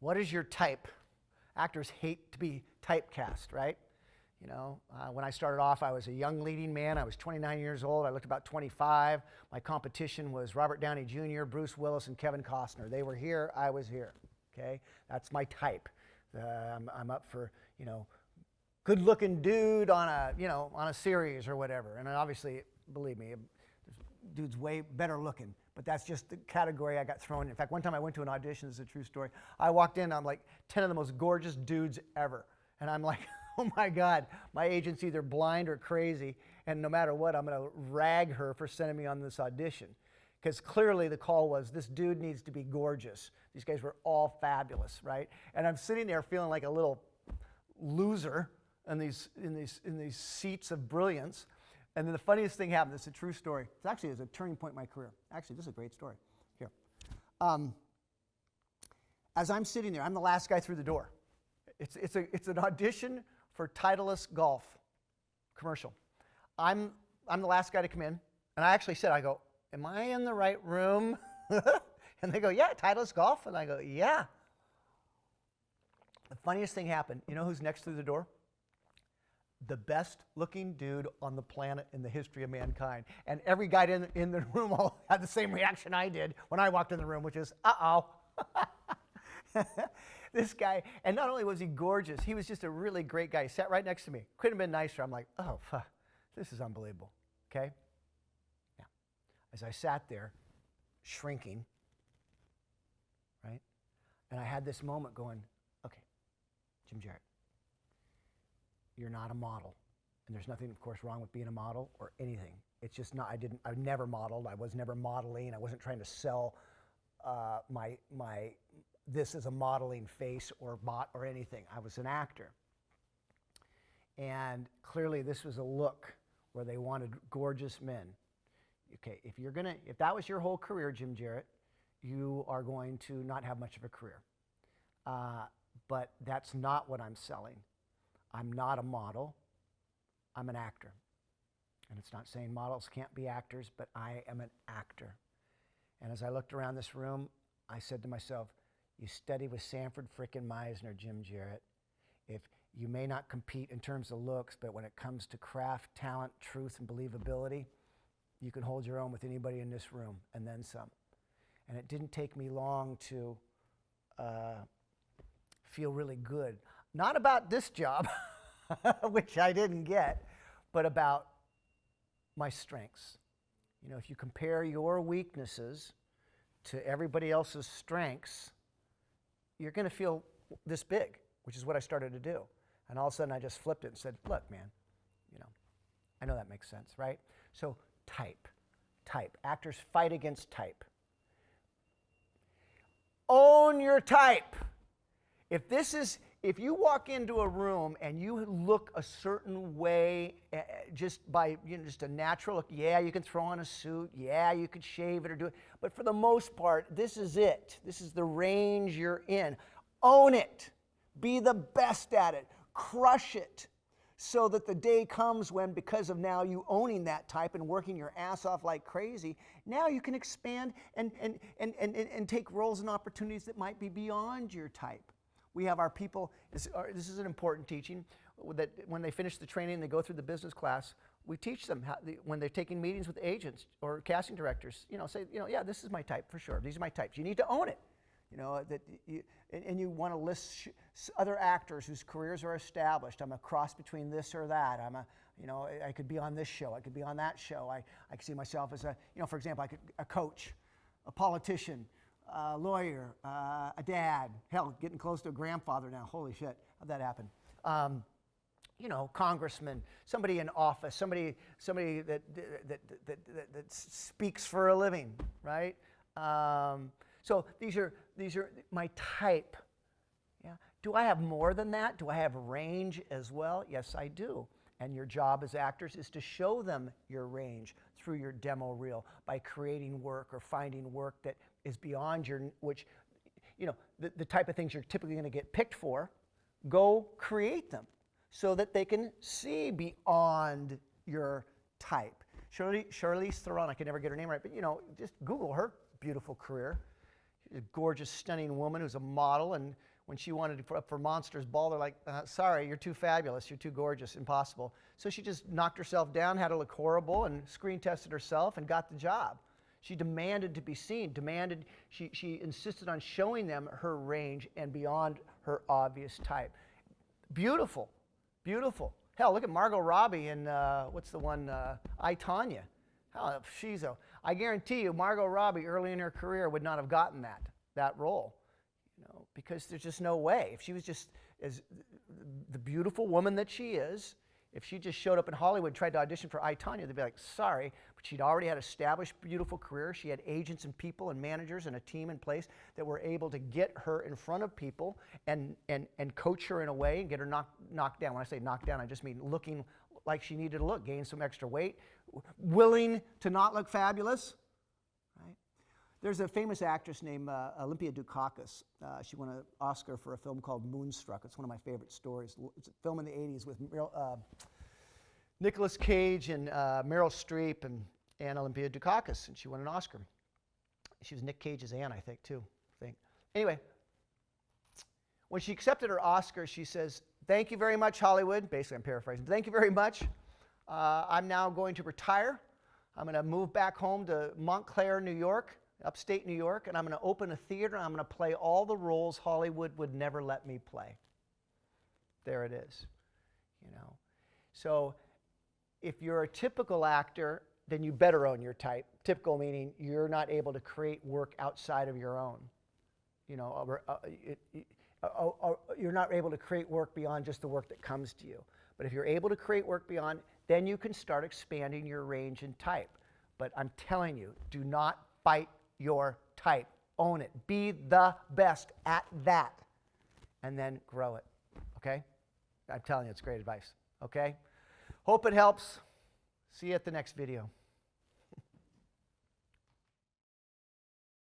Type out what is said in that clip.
What is your type? Actors hate to be typecast, right? You know, when I started off, I was a young leading man. I was 29 years old. I looked about 25. My competition was Robert Downey Jr., Bruce Willis, and Kevin Costner. They were here. I was here. Okay, that's my type. I'm up for, you know, good-looking dude on a series or whatever. And obviously, believe me, dude's way better looking. But that's just the category I got thrown in. In fact, one time I went to an audition. This is a true story. I walked in. I'm like 10 of the most gorgeous dudes ever, and I'm like, oh my God, my agent's either blind or crazy, and no matter what, I'm going to rag her for sending me on this audition. Because clearly the call was, this dude needs to be gorgeous. These guys were all fabulous, right? And I'm sitting there feeling like a little loser in these seats of brilliance. And then the funniest thing happened. It's a true story. It actually is a turning point in my career. Actually, this is a great story. Here. As I'm sitting there, I'm the last guy through the door. It's an audition for Titleist Golf commercial. I'm the last guy to come in, and I actually said, I go, am I in the right room? And they go, yeah, Titleist Golf. And I go, yeah. The funniest thing happened. You know who's next through the door? The best looking dude on the planet in the history of mankind. And every guy in the room all had the same reaction I did when I walked in the room, which is, uh-oh. This guy, and not only was he gorgeous, he was just a really great guy. He sat right next to me. Couldn't have been nicer. I'm like, oh, fuck, this is unbelievable, okay? Now, as I sat there, shrinking, right? And I had this moment going, okay, Jim Jarrett, you're not a model. And there's nothing, of course, wrong with being a model or anything. It's just not, I never modeled. I was never modeling. I wasn't trying to sell this is a modeling face or bot or anything. I was an actor. And clearly this was a look where they wanted gorgeous men. Okay, if that was your whole career, Jim Jarrett, you are going to not have much of a career. But that's not what I'm selling. I'm not a model. I'm an actor. And it's not saying models can't be actors, but I am an actor. And as I looked around this room, I said to myself, you study with Sanford frickin' Meisner, Jim Jarrett. If you may not compete in terms of looks, but when it comes to craft, talent, truth, and believability, you can hold your own with anybody in this room, and then some. And it didn't take me long to feel really good. Not about this job, which I didn't get, but about my strengths. You know, if you compare your weaknesses to everybody else's strengths, you're going to feel this big, which is what I started to do. And all of a sudden, I just flipped it and said, look, man, you know, I know that makes sense, right? So type. Actors fight against type. Own your type. If you walk into a room and you look a certain way, just by just a natural look, yeah, you can throw on a suit, yeah, you could shave it or do it, but for the most part, this is it. This is the range you're in. Own it. Be the best at it. Crush it. So that the day comes when, because of now you owning that type and working your ass off like crazy, now you can expand and take roles and opportunities that might be beyond your type. We have our people, this is an important teaching, that when they finish the training and they go through the business class, we teach them how, when they're taking meetings with agents or casting directors, say, yeah, this is my type for sure. These are my types. You need to own it. And you want to list other actors whose careers are established. I'm a cross between this or that. I could be on this show. I could be on that show. I could see myself as for example, a coach, a politician, a lawyer, a dad, hell, getting close to a grandfather now. Holy shit, how'd that happen? Congressman, somebody in office, somebody that speaks for a living, right? So these are my type. Yeah. Do I have more than that? Do I have range as well? Yes, I do. And your job as actors is to show them your range through your demo reel by creating work or finding work that is beyond the type of things you're typically going to get picked for. Go create them so that they can see beyond your type. Charlize Theron, I can never get her name right, but just Google her beautiful career. She's a gorgeous, stunning woman who's a model and when she wanted to up for Monsters Ball, they're like, sorry, you're too fabulous, you're too gorgeous, impossible. So she just knocked herself down, had to look horrible, and screen tested herself and got the job. She demanded to be seen, she insisted on showing them her range and beyond her obvious type. Beautiful, beautiful. Hell, look at Margot Robbie in, what's the one, I, Tonya. Hell, I guarantee you, Margot Robbie early in her career would not have gotten that role, because there's just no way. If she was just as the beautiful woman that she is, if she just showed up in Hollywood, tried to audition for I, Tonya, they'd be like, sorry, but she'd already had an established, beautiful career. She had agents and people and managers and a team in place that were able to get her in front of people and coach her in a way and get her knocked down. When I say knocked down, I just mean looking like she needed to look, gain some extra weight, willing to not look fabulous. Right? There's a famous actress named Olympia Dukakis. She won an Oscar for a film called Moonstruck. It's one of my favorite stories. It's a film in the 80s with Nicolas Cage and Meryl Streep and Olympia Dukakis, and she won an Oscar. She was Nick Cage's aunt, I think, too. Anyway, when she accepted her Oscar, she says, thank you very much, Hollywood. Basically, I'm paraphrasing. Thank you very much. I'm now going to retire. I'm going to move back home to Montclair, New York, upstate New York, and I'm going to open a theater, and I'm going to play all the roles Hollywood would never let me play. There it is. So if you're a typical actor, then you better own your type. Typical meaning you're not able to create work outside of your own. You're not able to create work beyond just the work that comes to you. But if you're able to create work beyond, then you can start expanding your range and type. But I'm telling you, do not fight your type. Own it. Be the best at that. And then grow it. Okay? I'm telling you, it's great advice. Okay? Hope it helps. See you at the next video.